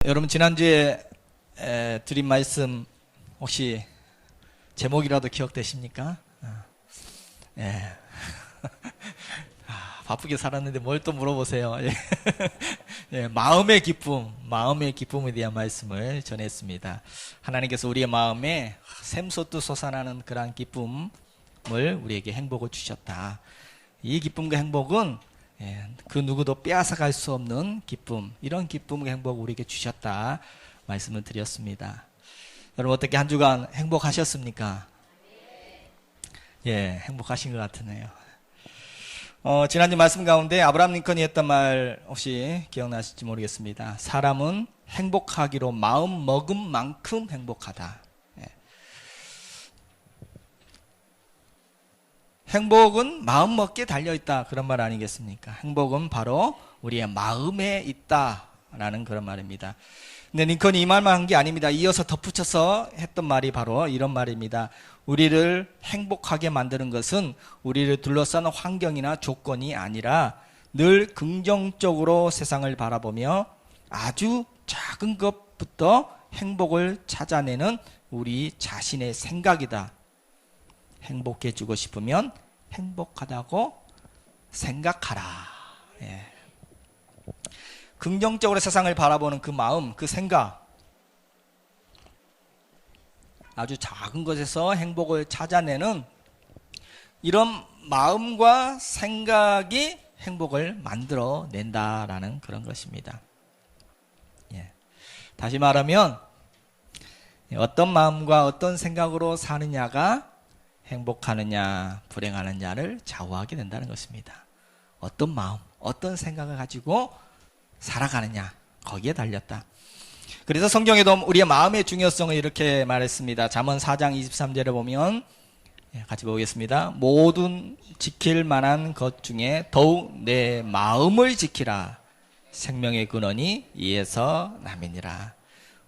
여러분 지난주에 드린 말씀 혹시 제목이라도 기억되십니까? 예. 바쁘게 살았는데 뭘 또 물어보세요. 예, 마음의 기쁨에 대한 말씀을 전했습니다. 하나님께서 우리의 마음에 샘솟듯 솟아나는 그러한 기쁨을 우리에게 행복을 주셨다. 이 기쁨과 행복은 그 누구도 빼앗아갈 수 없는 기쁨, 이런 기쁨과 행복을 우리에게 주셨다 말씀을 드렸습니다. 여러분 어떻게 한 주간 행복하셨습니까? 예, 행복하신 것 같으네요. 지난주 말씀 가운데 아브라함 링컨이 했던 말 혹시 기억나실지 모르겠습니다. 사람은 행복하기로 마음 먹은 만큼 행복하다. 예. 행복은 마음 먹기에 달려있다, 그런 말 아니겠습니까? 행복은 바로 우리의 마음에 있다라는 그런 말입니다. 근데 링컨이 이 말만 한 게 아닙니다. 이어서 덧붙여서 했던 말이 바로 이런 말입니다. 우리를 행복하게 만드는 것은 우리를 둘러싸는 환경이나 조건이 아니라 늘 긍정적으로 세상을 바라보며 아주 작은 것부터 행복을 찾아내는 우리 자신의 생각이다. 행복해지고 싶으면 행복하다고 생각하라. 예. 긍정적으로 세상을 바라보는 그 마음, 그 생각, 아주 작은 것에서 행복을 찾아내는 이런 마음과 생각이 행복을 만들어낸다라는 그런 것입니다. 예. 다시 말하면 어떤 마음과 어떤 생각으로 사느냐가 행복하느냐 불행하느냐를 좌우하게 된다는 것입니다. 어떤 마음, 어떤 생각을 가지고 살아가느냐, 거기에 달렸다. 그래서 성경에도 우리의 마음의 중요성을 이렇게 말했습니다. 잠언 4장 23절에 보면 같이 보겠습니다. 모든 지킬 만한 것 중에 더욱 내 마음을 지키라. 생명의 근원이 이에서 남이니라.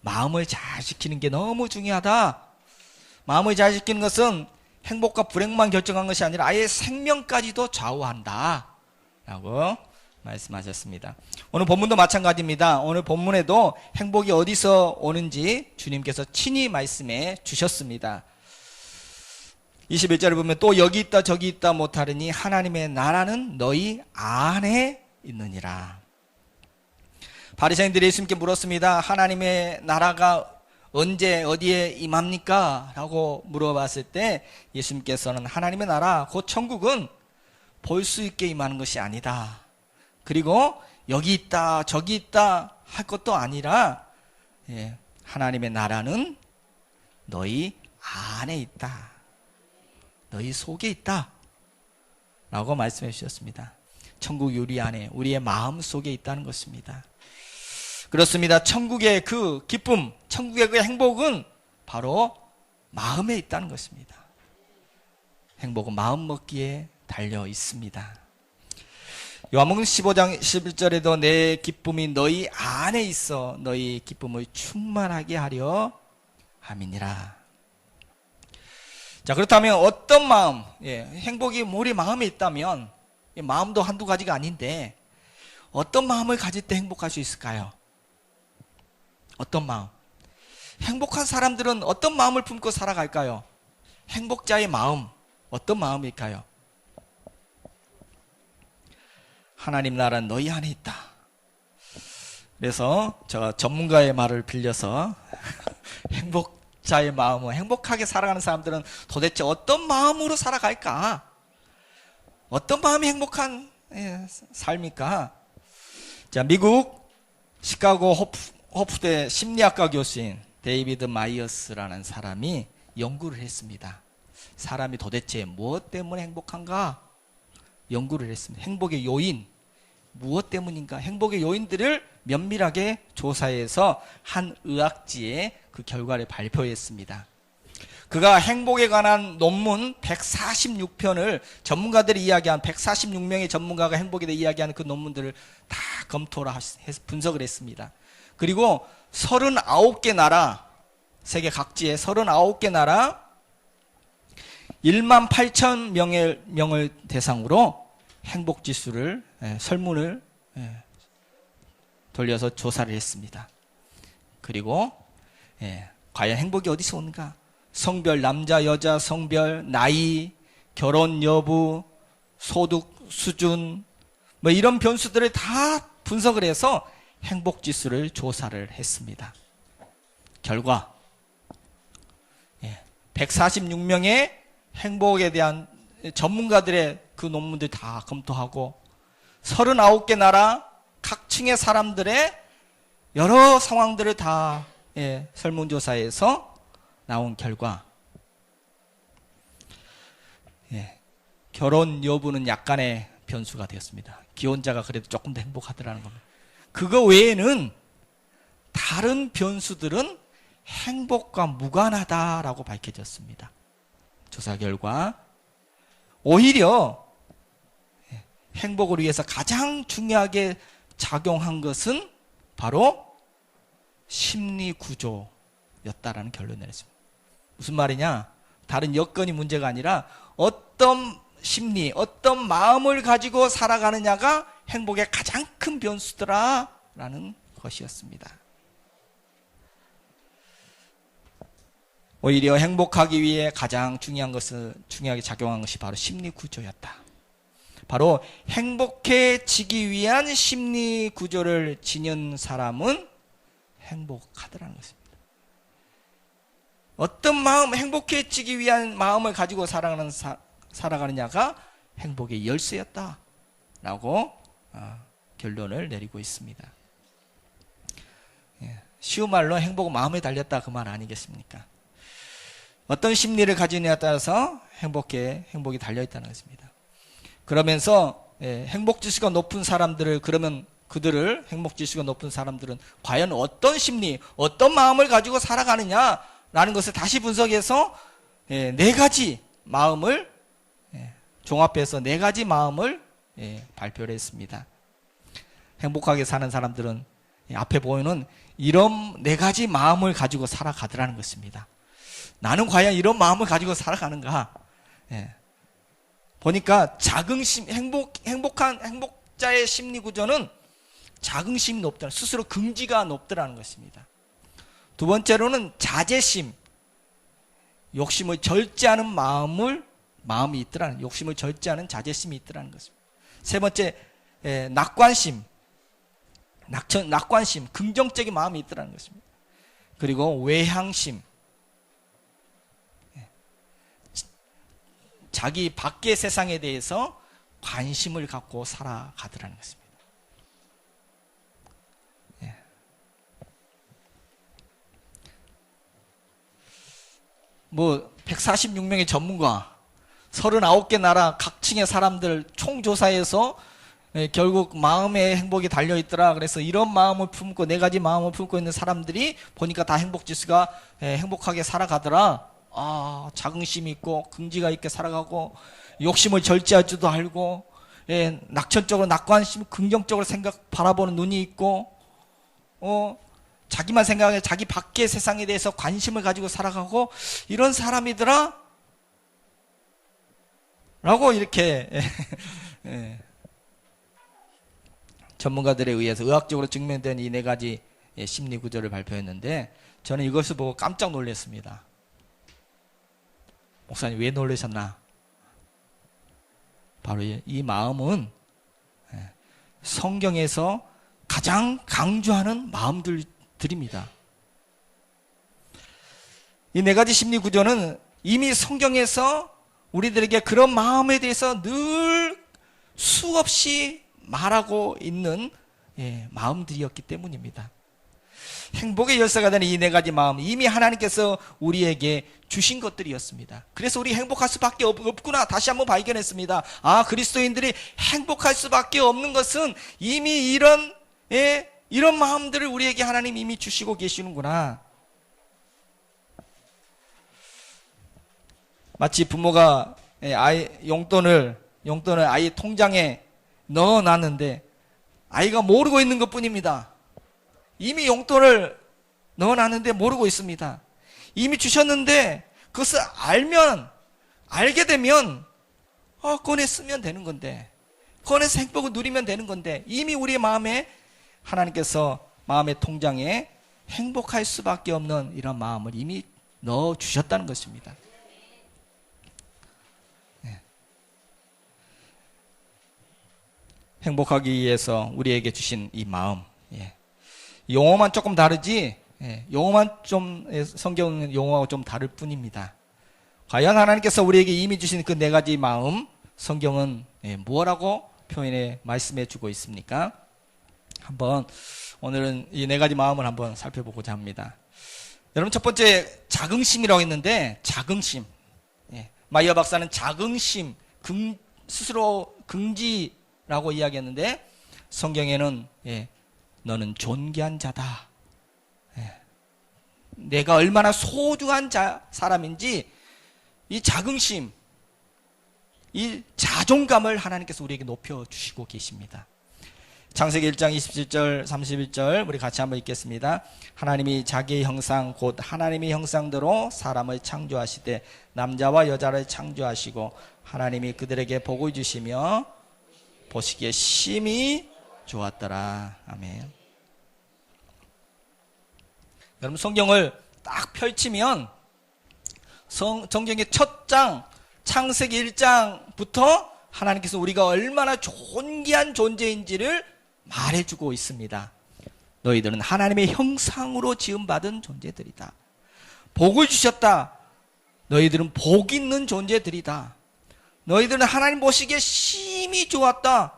마음을 잘 지키는 게 너무 중요하다. 마음을 잘 지키는 것은 행복과 불행만 결정한 것이 아니라 아예 생명까지도 좌우한다 라고 말씀하셨습니다. 오늘 본문도 마찬가지입니다. 오늘 본문에도 행복이 어디서 오는지 주님께서 친히 말씀해 주셨습니다. 21절을 보면 또 여기 있다 저기 있다 못하리니 하나님의 나라는 너희 안에 있느니라. 바리새인들이 예수님께 물었습니다. 하나님의 나라가 언제 어디에 임합니까? 라고 물어봤을 때 예수님께서는 하나님의 나라, 곧 천국은 볼 수 있게 임하는 것이 아니다. 그리고 여기 있다 저기 있다 할 것도 아니라 하나님의 나라는 너희 안에 있다. 너희 속에 있다 라고 말씀해 주셨습니다. 천국이 우리 안에, 우리의 마음 속에 있다는 것입니다. 그렇습니다. 천국의 그 기쁨, 천국의 그 행복은 바로 마음에 있다는 것입니다. 행복은 마음 먹기에 달려 있습니다. 요한복음 15장 11절에도 내 기쁨이 너희 안에 있어 너희 기쁨을 충만하게 하려 함이니라. 자, 그렇다면 어떤 마음, 행복이 우리 마음에 있다면 마음도 한두 가지가 아닌데 어떤 마음을 가질 때 행복할 수 있을까요? 어떤 마음? 행복한 사람들은 어떤 마음을 품고 살아갈까요? 행복자의 마음, 어떤 마음일까요? 하나님 나라는 너희 안에 있다. 그래서 제가 전문가의 말을 빌려서 행복자의 마음은, 행복하게 살아가는 사람들은 도대체 어떤 마음으로 살아갈까? 어떤 마음이 행복한 삶일까? 자, 미국 시카고 호프대 심리학과 교수인 데이비드 마이어스라는 사람이 연구를 했습니다. 사람이 도대체 무엇 때문에 행복한가? 연구를 했습니다. 행복의 요인, 무엇 때문인가? 행복의 요인들을 면밀하게 조사해서 한 의학지에 그 결과를 발표했습니다. 그가 행복에 관한 논문 146편을 전문가들이 이야기한 146명의 전문가가 행복에 대해 이야기하는 그 논문들을 다 검토를 해서 분석을 했습니다. 그리고 39개 나라, 세계 각지의 39개 나라 1만 8천 명을 대상으로 행복지수를 설문을 돌려서 조사를 했습니다. 그리고 과연 행복이 어디서 오는가? 성별, 남자, 여자, 성별, 나이, 결혼 여부, 소득 수준, 뭐 이런 변수들을 다 분석을 해서 행복 지수를 조사를 했습니다. 결과 146명의 행복에 대한 전문가들의 그 논문들 다 검토하고 39개 나라 각 층의 사람들의 여러 상황들을 다 설문조사에서 나온 결과 결혼 여부는 약간의 변수가 되었습니다. 기혼자가 그래도 조금 더 행복하더라는 겁니다. 그거 외에는 다른 변수들은 행복과 무관하다라고 밝혀졌습니다. 조사 결과 오히려 행복을 위해서 가장 중요하게 작용한 것은 바로 심리 구조였다라는 결론을 내렸습니다. 무슨 말이냐? 다른 여건이 문제가 아니라 어떤 심리, 어떤 마음을 가지고 살아가느냐가 행복의 가장 큰 변수더라라는 것이었습니다. 오히려 행복하기 위해 가장 중요하게 작용한 것이 바로 심리 구조였다. 바로 행복해지기 위한 심리 구조를 지닌 사람은 행복하더라는 것입니다. 어떤 마음, 행복해지기 위한 마음을 가지고 살아가느냐가 행복의 열쇠였다라고 결론을 내리고 있습니다. 쉬운 말로 행복은 마음에 달렸다 그 말 아니겠습니까? 어떤 심리를 가지느냐에 따라서 행복이 달려있다는 것입니다. 그러면서 행복지수가 높은 사람들을 행복지수가 높은 사람들은 과연 어떤 심리, 어떤 마음을 가지고 살아가느냐라는 것을 다시 분석해서 네 가지 마음을 종합해서 네 가지 마음을 발표를 했습니다. 행복하게 사는 사람들은 앞에 보이는 이런 네 가지 마음을 가지고 살아가더라는 것입니다. 나는 과연 이런 마음을 가지고 살아가는가? 보니까 행복한 행복자의 심리 구조는 자긍심이 높다. 스스로 긍지가 높더라는 것입니다. 두 번째로는 자제심, 욕심을 절제하는 마음이 있더라는, 욕심을 절제하는 자제심이 있더라는 것입니다. 세 번째, 낙관심, 긍정적인 마음이 있더라는 것입니다. 그리고 외향심, 자기 밖의 세상에 대해서 관심을 갖고 살아가더라는 것입니다. 뭐 146명의 전문가, 39개 나라 각 층의 사람들 총조사해서 결국 마음의 행복이 달려있더라. 그래서 이런 마음을 품고, 네 가지 마음을 품고 있는 사람들이 보니까 다 행복지수가 행복하게 살아가더라. 자긍심이 있고 긍지가 있게 살아가고 욕심을 절제할 줄도 알고 낙천적으로 낙관심, 긍정적으로 바라보는 눈이 있고 자기만 생각해 자기 밖의 세상에 대해서 관심을 가지고 살아가고 이런 사람이더라 라고 이렇게 전문가들에 의해서 의학적으로 증명된 이 네 가지 심리 구조를 발표했는데 저는 이것을 보고 깜짝 놀랐습니다. 목사님 왜 놀라셨나? 바로 이 마음은 성경에서 가장 강조하는 마음들입니다. 이 네 가지 심리 구조는 이미 성경에서 우리들에게 그런 마음에 대해서 늘 수없이 말하고 있는 마음들이었기 때문입니다. 행복의 열쇠가 되는 이 네 가지 마음, 이미 하나님께서 우리에게 주신 것들이었습니다. 그래서 우리 행복할 수밖에 없구나 다시 한번 발견했습니다. 그리스도인들이 행복할 수밖에 없는 것은 이미 이런 마음들을 우리에게 하나님 이미 주시고 계시는구나. 마치 부모가 용돈을 아이 통장에 넣어놨는데 아이가 모르고 있는 것 뿐입니다. 이미 용돈을 넣어놨는데 모르고 있습니다. 이미 주셨는데 그것을 알게 되면 꺼내 쓰면 되는 건데, 꺼내서 행복을 누리면 되는 건데, 이미 우리의 마음에 하나님께서 마음의 통장에 행복할 수밖에 없는 이런 마음을 이미 넣어주셨다는 것입니다. 행복하기 위해서 우리에게 주신 이 마음, 용어만 조금 다르지, 용어만 좀 성경 용어하고 좀 다를 뿐입니다. 과연 하나님께서 우리에게 이미 주신 그 네 가지 마음, 성경은 무엇라고 표현해 말씀해 주고 있습니까? 한번 오늘은 이 네 가지 마음을 한번 살펴보고자 합니다. 여러분, 첫 번째 자긍심이라고 했는데, 자긍심. 마이어 박사는 자긍심, 스스로 긍지라고 이야기했는데, 성경에는 너는 존귀한 자다. 내가 얼마나 소중한 사람인지 이 자긍심, 이 자존감을 하나님께서 우리에게 높여주시고 계십니다. 창세기 1장 27절 31절 우리 같이 한번 읽겠습니다. 하나님이 자기의 형상 곧 하나님의 형상대로 사람을 창조하시되 남자와 여자를 창조하시고 하나님이 그들에게 복을 주시며 보시기에 심히 좋았더라. 아멘. 여러분, 성경을 딱 펼치면 성경의 첫 장 창세기 1장부터 하나님께서 우리가 얼마나 존귀한 존재인지를 말해주고 있습니다. 너희들은 하나님의 형상으로 지음받은 존재들이다. 복을 주셨다. 너희들은 복 있는 존재들이다. 너희들은 하나님 보시기에 심히 좋았다.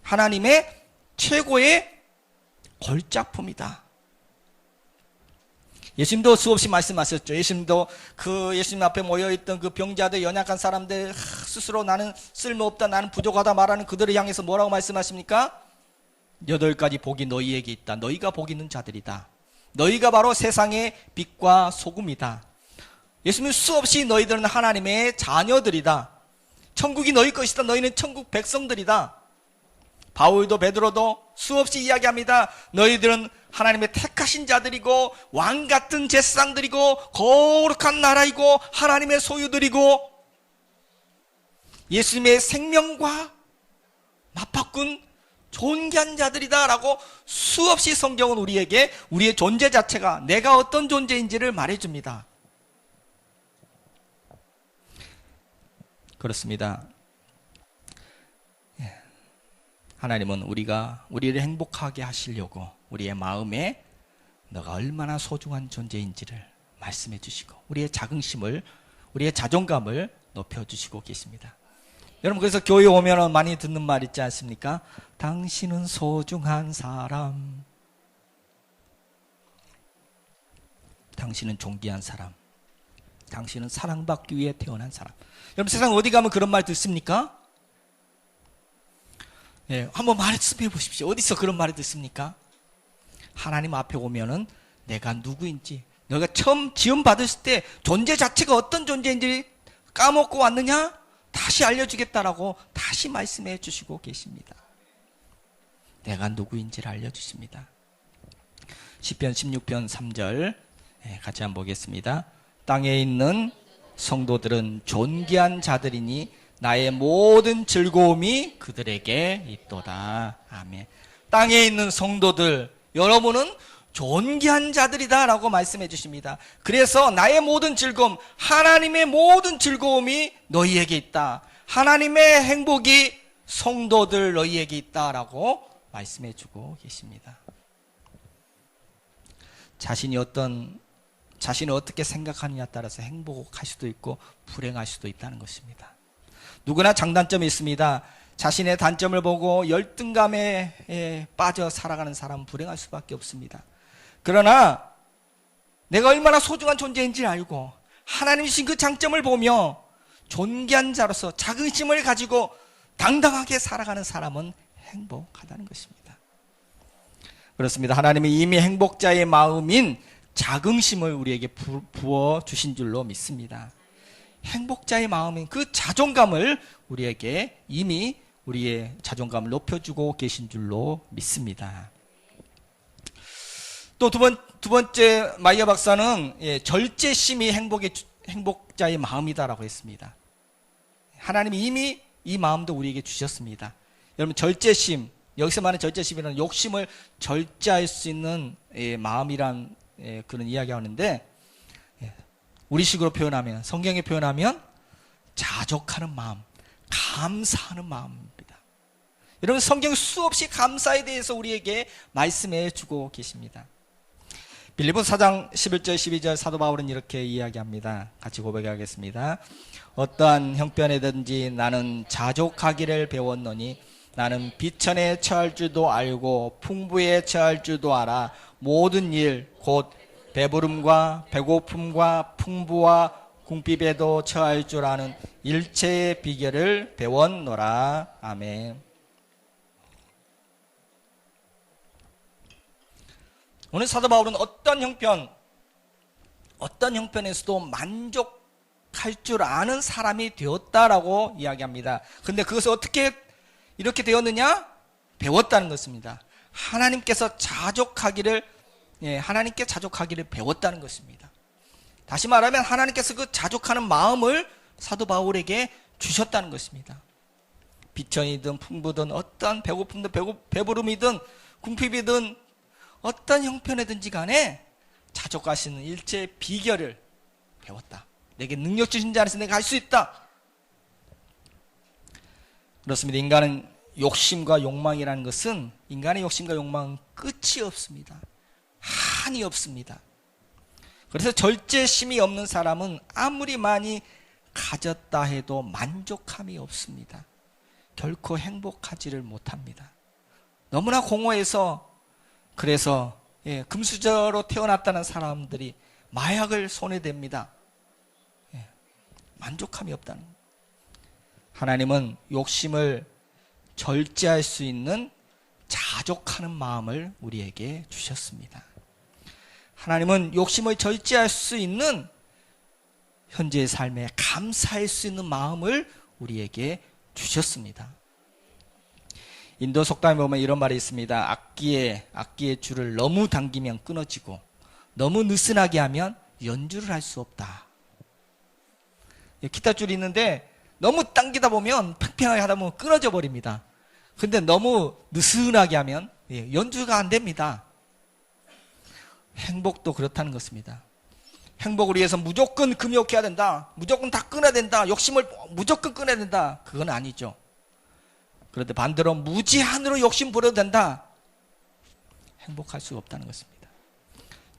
하나님의 최고의 걸작품이다. 예수님도 수없이 말씀하셨죠. 예수님도 예수님 앞에 모여있던 그 병자들, 연약한 사람들, 스스로 나는 쓸모없다, 나는 부족하다 말하는 그들을 향해서 뭐라고 말씀하십니까? 8가지 복이 너희에게 있다. 너희가 복 있는 자들이다. 너희가 바로 세상의 빛과 소금이다. 예수님 수없이 너희들은 하나님의 자녀들이다. 천국이 너희 것이다. 너희는 천국 백성들이다. 바울도 베드로도 수없이 이야기합니다. 너희들은 하나님의 택하신 자들이고 왕 같은 제사장들이고 거룩한 나라이고 하나님의 소유들이고 예수님의 생명과 맞바꾼 존귀한 자들이다 라고 수없이 성경은 우리에게 우리의 존재 자체가 내가 어떤 존재인지를 말해줍니다. 그렇습니다. 하나님은 우리를 행복하게 하시려고 우리의 마음에 너가 얼마나 소중한 존재인지를 말씀해 주시고 우리의 자긍심을, 우리의 자존감을 높여주시고 계십니다. 여러분, 그래서 교회 오면 많이 듣는 말 있지 않습니까? 당신은 소중한 사람, 당신은 존귀한 사람, 당신은 사랑받기 위해 태어난 사람. 여러분, 세상 어디 가면 그런 말 듣습니까? 한번 말씀해 보십시오. 어디서 그런 말을 듣습니까? 하나님 앞에 오면은 내가 누구인지, 너가 처음 지음받았을 때 존재 자체가 어떤 존재인지 까먹고 왔느냐? 다시 알려주겠다라고 다시 말씀해 주시고 계십니다. 내가 누구인지를 알려주십니다. 시편 16편 3절 같이 한번 보겠습니다. 땅에 있는 성도들은 존귀한 자들이니 나의 모든 즐거움이 그들에게 있도다. 아멘. 땅에 있는 성도들, 여러분은 존귀한 자들이다 라고 말씀해 주십니다. 그래서 나의 모든 즐거움, 하나님의 모든 즐거움이 너희에게 있다. 하나님의 행복이 성도들 너희에게 있다 라고 말씀해 주고 계십니다. 자신이 어떻게 생각하느냐에 따라서 행복할 수도 있고 불행할 수도 있다는 것입니다. 누구나 장단점이 있습니다. 자신의 단점을 보고 열등감에 빠져 살아가는 사람은 불행할 수밖에 없습니다. 그러나 내가 얼마나 소중한 존재인지 알고 하나님이 주신 그 장점을 보며 존귀한 자로서 자긍심을 가지고 당당하게 살아가는 사람은 행복하다는 것입니다. 그렇습니다. 하나님이 이미 행복자의 마음인 자긍심을 우리에게 부어주신 줄로 믿습니다. 행복자의 마음인 그 자존감을 우리에게 이미 우리의 자존감을 높여주고 계신 줄로 믿습니다. 또 두 번째 마이어 박사는 절제심이 행복자의 마음이다라고 했습니다. 하나님이 이미 이 마음도 우리에게 주셨습니다. 여러분, 절제심, 여기서 말하는 절제심이라는 욕심을 절제할 수 있는 마음이란 그런 이야기하는데, 우리식으로 표현하면, 성경에 표현하면 자족하는 마음, 감사하는 마음입니다. 여러분, 성경 수없이 감사에 대해서 우리에게 말씀해 주고 계십니다. 빌립보서 4장 11절 12절 사도 바울은 이렇게 이야기합니다. 같이 고백하겠습니다. 어떠한 형편에든지 나는 자족하기를 배웠노니 나는 비천에 처할 줄도 알고 풍부에 처할 줄도 알아. 모든 일 곧 배부름과 배고픔과 풍부와 궁핍에도 처할 줄 아는 일체의 비결을 배웠노라. 아멘. 오늘 사도 바울은 어떤 형편에서도 만족할 줄 아는 사람이 되었다라고 이야기합니다. 그런데 그것을 어떻게 이렇게 되었느냐? 배웠다는 것입니다. 하나님께 자족하기를 배웠다는 것입니다. 다시 말하면 하나님께서 그 자족하는 마음을 사도 바울에게 주셨다는 것입니다. 비천이든 풍부든 어떤 배고픔든 배부름이든 궁핍이든 어떤 형편이든지 간에 자족하시는 일체의 비결을 배웠다. 내게 능력 주신 자 안에서 내가 할 수 있다. 그렇습니다. 인간은 욕심과 욕망이라는 것은, 인간의 욕심과 욕망은 끝이 없습니다. 한이 없습니다. 그래서 절제심이 없는 사람은 아무리 많이 가졌다 해도 만족함이 없습니다. 결코 행복하지를 못합니다. 너무나 공허해서, 그래서 금수저로 태어났다는 사람들이 마약을 손에 댑니다. 만족함이 없다는 거예요. 하나님은 욕심을 절제할 수 있는 자족하는 마음을 우리에게 주셨습니다. 하나님은 욕심을 절제할 수 있는 현재의 삶에 감사할 수 있는 마음을 우리에게 주셨습니다. 인도 속담에 보면 이런 말이 있습니다. 악기의 줄을 너무 당기면 끊어지고 너무 느슨하게 하면 연주를 할 수 없다. 기타 줄이 있는데 너무 당기다 보면 팽팽하게 하다 보면 끊어져 버립니다. 근데 너무 느슨하게 하면 연주가 안 됩니다. 행복도 그렇다는 것입니다. 행복을 위해서 무조건 금욕해야 된다, 무조건 다 끊어야 된다, 욕심을 무조건 끊어야 된다, 그건 아니죠. 그런데 반대로 무제한으로 욕심 부려도 된다, 행복할 수 없다는 것입니다.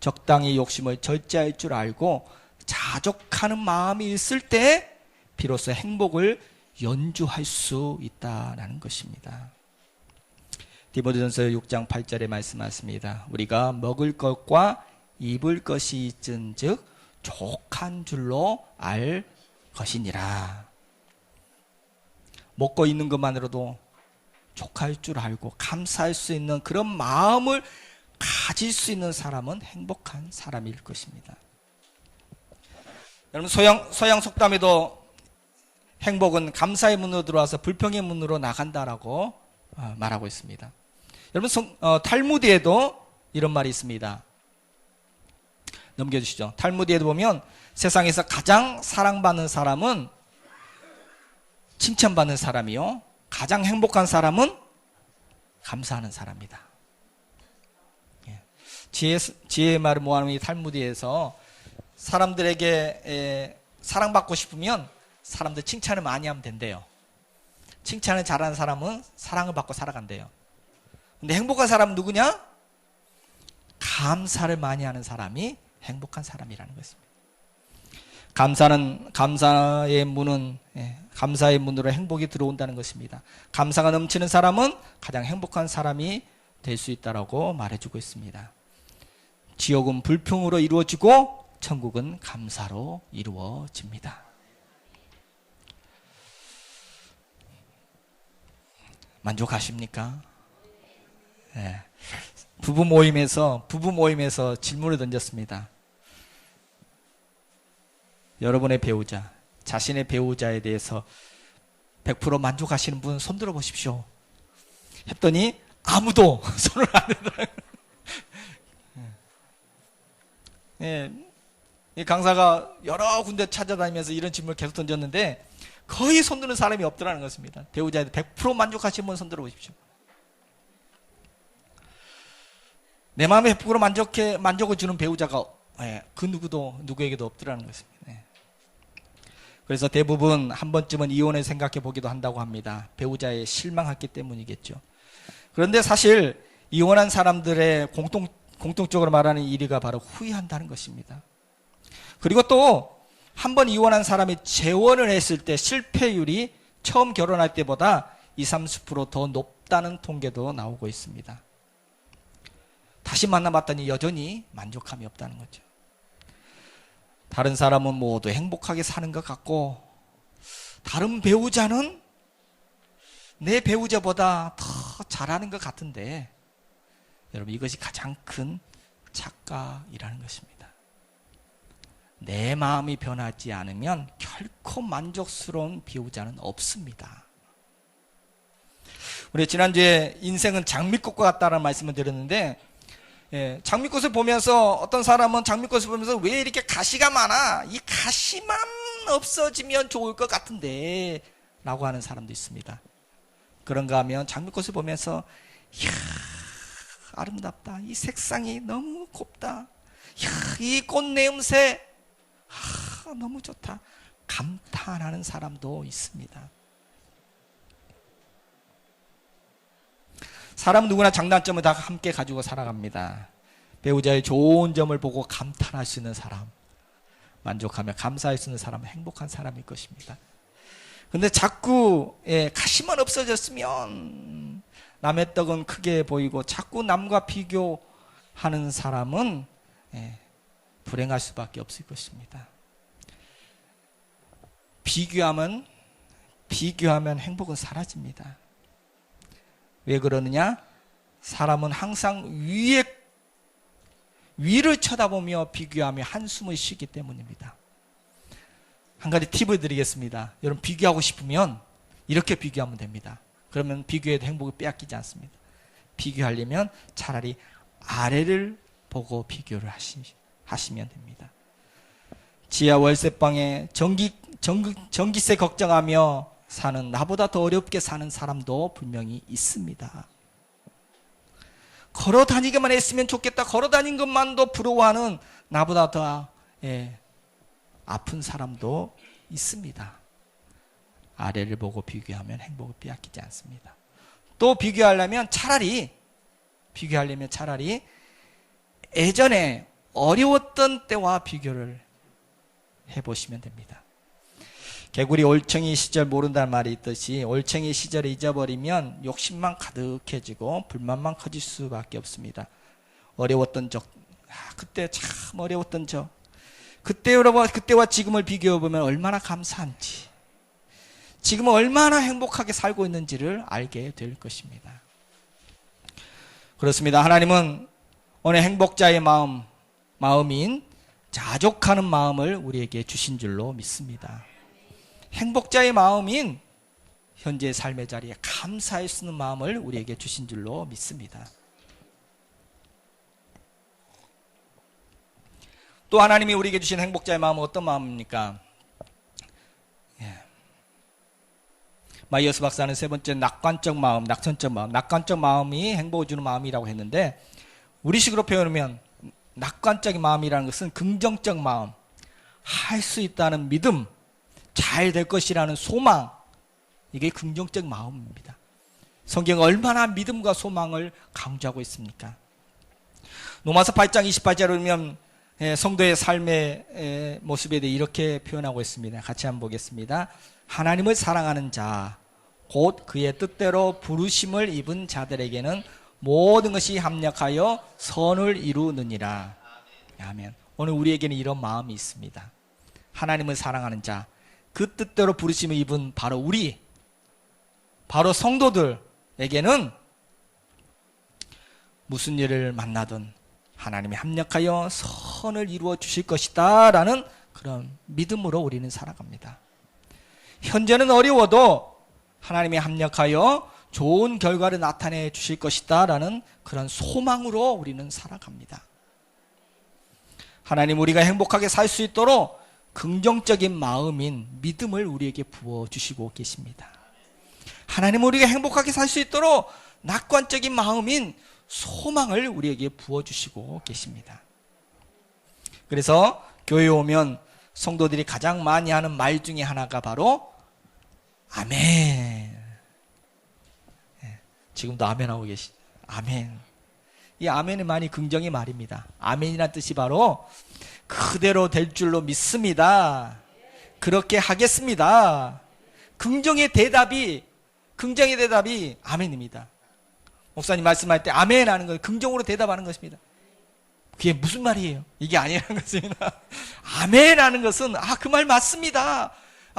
적당히 욕심을 절제할 줄 알고 자족하는 마음이 있을 때 비로소 행복을 연주할 수 있다는 것입니다. 디모데전서 6장 8절에 말씀하십니다. 우리가 먹을 것과 입을 것이 있은즉 족한 줄로 알 것이니라. 먹고 있는 것만으로도 족할 줄 알고 감사할 수 있는 그런 마음을 가질 수 있는 사람은 행복한 사람일 것입니다. 여러분, 서양 속담에도 행복은 감사의 문으로 들어와서 불평의 문으로 나간다라고 말하고 있습니다. 여러분, 탈무드에도 이런 말이 있습니다. 넘겨주시죠. 탈무드에도 보면 세상에서 가장 사랑받는 사람은 칭찬받는 사람이요, 가장 행복한 사람은 감사하는 사람이다. 지혜의 말을 모아놓은 이 탈무드에서 사람들에게 사랑받고 싶으면 사람들 칭찬을 많이 하면 된대요. 칭찬을 잘하는 사람은 사랑을 받고 살아간대요. 근데 행복한 사람은 누구냐? 감사를 많이 하는 사람이 행복한 사람이라는 것입니다. 감사의 문으로 행복이 들어온다는 것입니다. 감사가 넘치는 사람은 가장 행복한 사람이 될 수 있다라고 말해주고 있습니다. 지옥은 불평으로 이루어지고 천국은 감사로 이루어집니다. 만족하십니까? 네. 부부 모임에서 질문을 던졌습니다. 여러분의 배우자, 자신의 배우자에 대해서 100% 만족하시는 분 손들어 보십시오. 했더니 아무도 손을 안 들더라고요. 이 강사가 여러 군데 찾아다니면서 이런 질문을 계속 던졌는데 거의 손드는 사람이 없더라는 것입니다. 배우자에 100% 만족하시는 분 손들어 보십시오. 내 마음의 100% 만족을 주는 배우자가 그 누구에게도 없더라는 것입니다. 그래서 대부분 한 번쯤은 이혼을 생각해 보기도 한다고 합니다. 배우자에 실망했기 때문이겠죠. 그런데 사실 이혼한 사람들의 공통적으로 말하는 1위가 바로 후회한다는 것입니다. 그리고 또 한 번 이혼한 사람이 재혼을 했을 때 실패율이 처음 결혼할 때보다 20-30% 더 높다는 통계도 나오고 있습니다. 다시 만나봤더니 여전히 만족감이 없다는 거죠. 다른 사람은 모두 행복하게 사는 것 같고 다른 배우자는 내 배우자보다 더 잘하는 것 같은데, 여러분, 이것이 가장 큰 착각이라는 것입니다. 내 마음이 변하지 않으면 결코 만족스러운 배우자는 없습니다. 우리 지난주에 인생은 장미꽃과 같다는 말씀을 드렸는데, 장미꽃을 보면서 어떤 사람은 장미꽃을 보면서 왜 이렇게 가시가 많아? 이 가시만 없어지면 좋을 것 같은데 라고 하는 사람도 있습니다. 그런가 하면 장미꽃을 보면서 이야, 아름답다. 이 색상이 너무 곱다. 이야, 이 꽃 냄새 너무 좋다. 감탄하는 사람도 있습니다. 사람은 누구나 장단점을 다 함께 가지고 살아갑니다. 배우자의 좋은 점을 보고 감탄할 수 있는 사람, 만족하며 감사할 수 있는 사람은 행복한 사람일 것입니다. 그런데 자꾸 가시만 없어졌으면 남의 떡은 크게 보이고 자꾸 남과 비교하는 사람은 불행할 수밖에 없을 것입니다. 비교하면 행복은 사라집니다. 왜 그러느냐? 사람은 항상 위를 쳐다보며 비교하며 한숨을 쉬기 때문입니다. 한 가지 팁을 드리겠습니다. 여러분, 비교하고 싶으면 이렇게 비교하면 됩니다. 그러면 비교해도 행복을 빼앗기지 않습니다. 비교하려면 차라리 아래를 보고 비교를 하시면 됩니다. 지하 월세방에 전기세 걱정하며 사는, 나보다 더 어렵게 사는 사람도 분명히 있습니다. 걸어 다니기만 했으면 좋겠다, 걸어 다닌 것만도 부러워하는 나보다 더 아픈 사람도 있습니다. 아래를 보고 비교하면 행복을 빼앗기지 않습니다. 또 비교하려면 차라리 예전에 어려웠던 때와 비교를 해보시면 됩니다. 개구리 올챙이 시절 모른다는 말이 있듯이 올챙이 시절을 잊어버리면 욕심만 가득해지고 불만만 커질 수밖에 없습니다. 어려웠던 적, 그때 참 어려웠던 적, 그때와 지금을 비교해보면 얼마나 감사한지, 지금은 얼마나 행복하게 살고 있는지를 알게 될 것입니다. 그렇습니다. 하나님은 오늘 행복자의 마음인 자족하는 마음을 우리에게 주신 줄로 믿습니다. 행복자의 마음인 현재의 삶의 자리에 감사할 수 있는 마음을 우리에게 주신 줄로 믿습니다. 또 하나님이 우리에게 주신 행복자의 마음은 어떤 마음입니까? 마이어스 박사는 세 번째 낙관적 마음, 낙관적 마음이 행복을 주는 마음이라고 했는데, 우리식으로 표현하면 낙관적인 마음이라는 것은 긍정적 마음, 할 수 있다는 믿음, 잘 될 것이라는 소망, 이게 긍정적 마음입니다. 성경은 얼마나 믿음과 소망을 강조하고 있습니까? 로마서 8장 28절을 보면 성도의 삶의 모습에 대해 이렇게 표현하고 있습니다. 같이 한번 보겠습니다. 하나님을 사랑하는 자, 곧 그의 뜻대로 부르심을 입은 자들에게는 모든 것이 합력하여 선을 이루느니라. 아멘. 오늘 우리에게는 이런 마음이 있습니다. 하나님을 사랑하는 자, 그 뜻대로 부르심을 입은 바로 성도들에게는 무슨 일을 만나든 하나님이 합력하여 선을 이루어 주실 것이다 라는 그런 믿음으로 우리는 살아갑니다. 현재는 어려워도 하나님이 합력하여 좋은 결과를 나타내 주실 것이다 라는 그런 소망으로 우리는 살아갑니다. 하나님, 우리가 행복하게 살 수 있도록 긍정적인 마음인 믿음을 우리에게 부어주시고 계십니다. 하나님, 우리가 행복하게 살 수 있도록 낙관적인 마음인 소망을 우리에게 부어주시고 계십니다. 그래서 교회에 오면 성도들이 가장 많이 하는 말 중에 하나가 바로 아멘. 지금도 아멘 하고 계시죠. 아멘. 이 아멘은 많이 긍정의 말입니다. 아멘이라는 뜻이 바로 그대로 될 줄로 믿습니다. 그렇게 하겠습니다. 긍정의 대답이 아멘입니다. 목사님 말씀할 때 아멘 하는 건 긍정으로 대답하는 것입니다. 그게 무슨 말이에요? 이게 아니라는 것입니다. 아멘 하는 것은 그 말 맞습니다.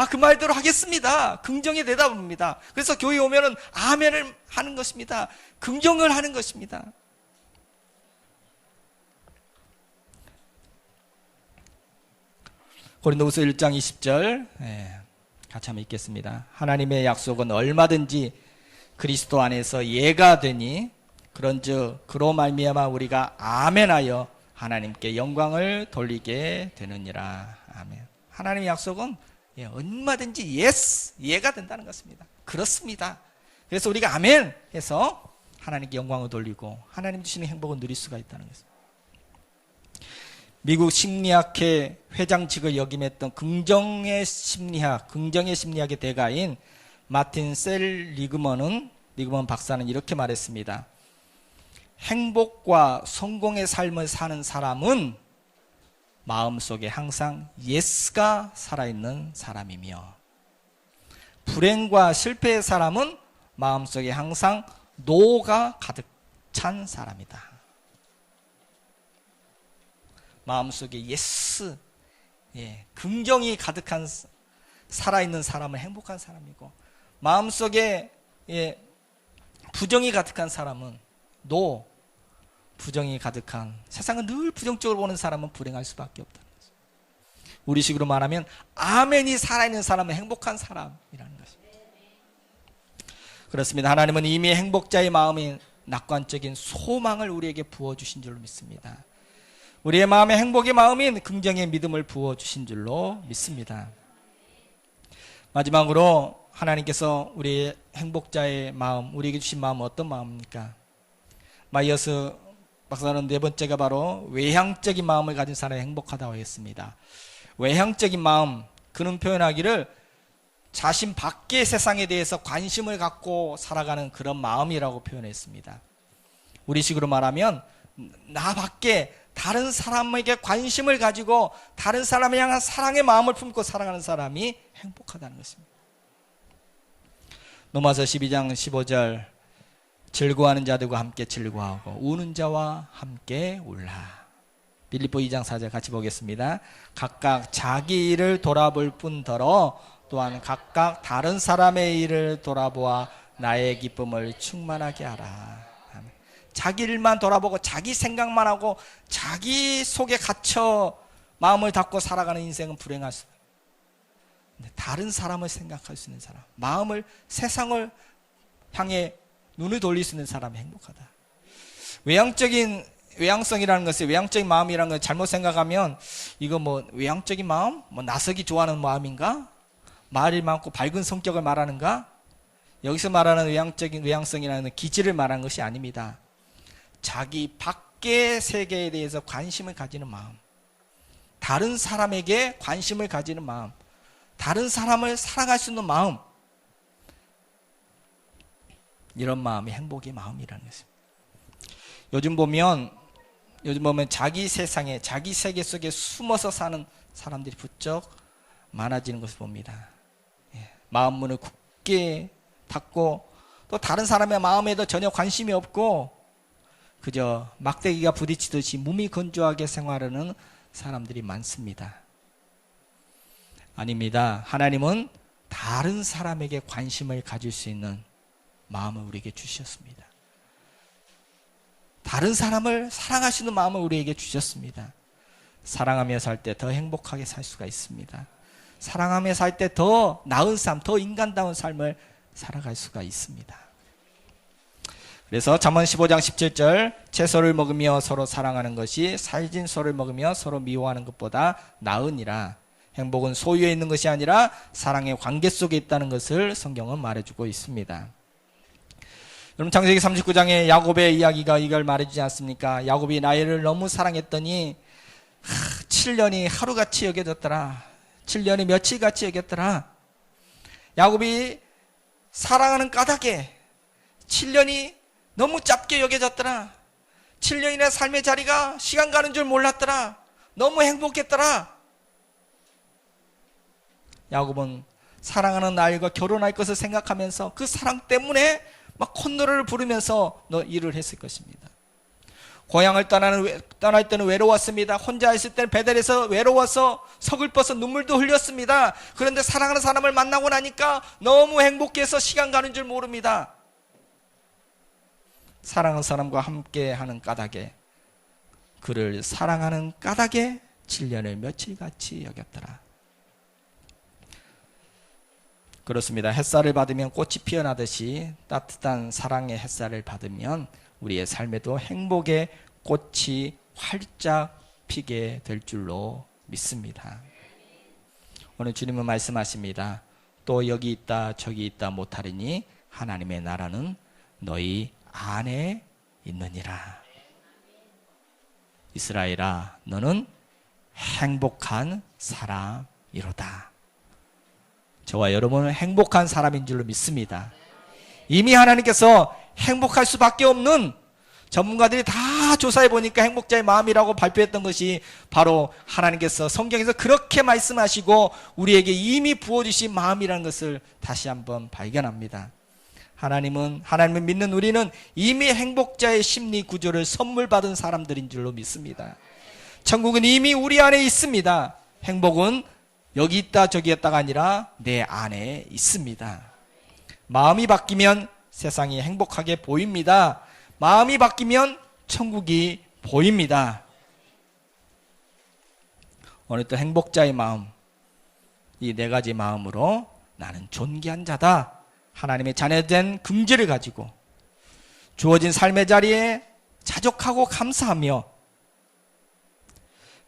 그 말대로 하겠습니다. 긍정의 대답입니다. 그래서 교회에 오면은 아멘을 하는 것입니다. 긍정을 하는 것입니다. 고린도후서 1장 20절 같이 한번 읽겠습니다. 하나님의 약속은 얼마든지 그리스도 안에서 예가 되니 그런즉 그로 말미암아 우리가 아멘하여 하나님께 영광을 돌리게 되느니라. 아멘. 하나님의 약속은 얼마든지 예가 된다는 것입니다. 그렇습니다. 그래서 우리가 아멘 해서 하나님께 영광을 돌리고 하나님 주시는 행복을 누릴 수가 있다는 것입니다. 미국 심리학회 회장직을 역임했던 긍정의 심리학의 대가인 마틴 셀리그먼 박사는 이렇게 말했습니다. 행복과 성공의 삶을 사는 사람은 마음속에 항상 예스가 살아있는 사람이며 불행과 실패의 사람은 마음속에 항상 노가 가득 찬 사람이다. 마음속에 예스, 긍정이 가득한 살아있는 사람은 행복한 사람이고 마음속에 부정이 가득한 사람은 노, 부정이 가득한 세상은 늘 부정적으로 보는 사람은 불행할 수밖에 없다는 거죠. 우리식으로 말하면 아멘이 살아있는 사람은 행복한 사람이라는 것입니다. 그렇습니다. 하나님은 이미 행복자의 마음에 낙관적인 소망을 우리에게 부어주신 줄로 믿습니다. 우리의 마음에 행복의 마음인 긍정의 믿음을 부어주신 줄로 믿습니다. 마지막으로 하나님께서 우리의 행복자의 마음, 우리에게 주신 마음은 어떤 마음입니까? 마이어스 박사는 네 번째가 바로 외향적인 마음을 가진 사람이 행복하다고 했습니다. 외향적인 마음, 그는 표현하기를 자신 밖의 세상에 대해서 관심을 갖고 살아가는 그런 마음이라고 표현했습니다. 우리식으로 말하면 나 밖에 다른 사람에게 관심을 가지고 다른 사람에 향한 사랑의 마음을 품고 살아가는 사람이 행복하다는 것입니다. 로마서 12장 15절 즐거워하는 자들과 함께 즐거워하고 우는 자와 함께 울라. 빌립보 2장 4절 같이 보겠습니다. 각각 자기 일을 돌아볼 뿐더러 또한 각각 다른 사람의 일을 돌아보아 나의 기쁨을 충만하게 하라. 자기 일만 돌아보고 자기 생각만 하고 자기 속에 갇혀 마음을 닫고 살아가는 인생은 불행할 수 있어요. 다른 사람을 생각할 수 있는 사람, 마음을 세상을 향해 눈을 돌릴 수 있는 사람이 행복하다. 외향성이라는 것이 외향적인 마음이라는 걸 잘못 생각하면 이거 외향적인 마음? 나서기 좋아하는 마음인가? 말이 많고 밝은 성격을 말하는가? 여기서 말하는 외향성이라는 기질을 말하는 것이 아닙니다. 자기 밖의 세계에 대해서 관심을 가지는 마음, 다른 사람에게 관심을 가지는 마음, 다른 사람을 사랑할 수 있는 마음, 이런 마음이 행복의 마음이라는 것입니다. 요즘 보면 자기 세상에, 자기 세계 속에 숨어서 사는 사람들이 부쩍 많아지는 것을 봅니다. 마음 문을 굳게 닫고 또 다른 사람의 마음에도 전혀 관심이 없고 그저 막대기가 부딪히듯이 몸이 건조하게 생활하는 사람들이 많습니다. 아닙니다. 하나님은 다른 사람에게 관심을 가질 수 있는 마음을 우리에게 주셨습니다. 다른 사람을 사랑할 수 있는 마음을 우리에게 주셨습니다. 사랑하며 살 때 더 행복하게 살 수가 있습니다. 사랑하며 살 때 더 나은 삶, 더 인간다운 삶을 살아갈 수가 있습니다. 그래서 잠언 15장 17절 채소를 먹으며 서로 사랑하는 것이 살진 소를 먹으며 서로 미워하는 것보다 나으니라. 행복은 소유에 있는 것이 아니라 사랑의 관계 속에 있다는 것을 성경은 말해주고 있습니다. 여러분 창세기 39장에 야곱의 이야기가 이걸 말해주지 않습니까? 야곱이 라헬을 너무 사랑했더니 7년이 하루같이 여겨졌더라. 7년이 며칠같이 여겼더라. 야곱이 사랑하는 까닭에 7년이 너무 짧게 여겨졌더라. 7년이나 삶의 자리가 시간 가는 줄 몰랐더라. 너무 행복했더라. 야곱은 사랑하는 라헬과 결혼할 것을 생각하면서 그 사랑 때문에 막 콧노래를 부르면서 일을 했을 것입니다. 고향을 떠날 때는 외로웠습니다. 혼자 있을 때는 베델에서 외로워서 서글퍼서 눈물도 흘렸습니다. 그런데 사랑하는 사람을 만나고 나니까 너무 행복해서 시간 가는 줄 모릅니다. 사랑하는 사람과 함께하는 까닭에, 그를 사랑하는 까닭에 7년을 며칠같이 여겼더라. 그렇습니다. 햇살을 받으면 꽃이 피어나듯이 따뜻한 사랑의 햇살을 받으면 우리의 삶에도 행복의 꽃이 활짝 피게 될 줄로 믿습니다. 오늘 주님은 말씀하십니다. 또 여기 있다 저기 있다 못하리니 하나님의 나라는 너희 안에 있느니라. 이스라엘아, 너는 행복한 사람이로다. 저와 여러분은 행복한 사람인 줄로 믿습니다. 이미 하나님께서 행복할 수밖에 없는, 전문가들이 다 조사해 보니까 행복자의 마음이라고 발표했던 것이 바로 하나님께서 성경에서 그렇게 말씀하시고 우리에게 이미 부어주신 마음이라는 것을 다시 한번 발견합니다. 하나님을 믿는 우리는 이미 행복자의 심리 구조를 선물 받은 사람들인 줄로 믿습니다. 천국은 이미 우리 안에 있습니다. 행복은 여기 있다 저기 있다가 아니라 내 안에 있습니다. 마음이 바뀌면 세상이 행복하게 보입니다. 마음이 바뀌면 천국이 보입니다. 오늘 또 행복자의 마음, 이 네 가지 마음으로 나는 존귀한 자다, 하나님의 자녀된 긍지를 가지고 주어진 삶의 자리에 자족하고 감사하며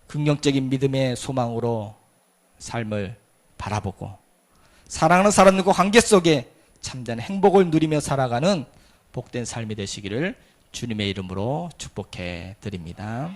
긍정적인 믿음의 소망으로 삶을 바라보고 사랑하는 사람들과 관계 속에 참된 행복을 누리며 살아가는 복된 삶이 되시기를 주님의 이름으로 축복해 드립니다.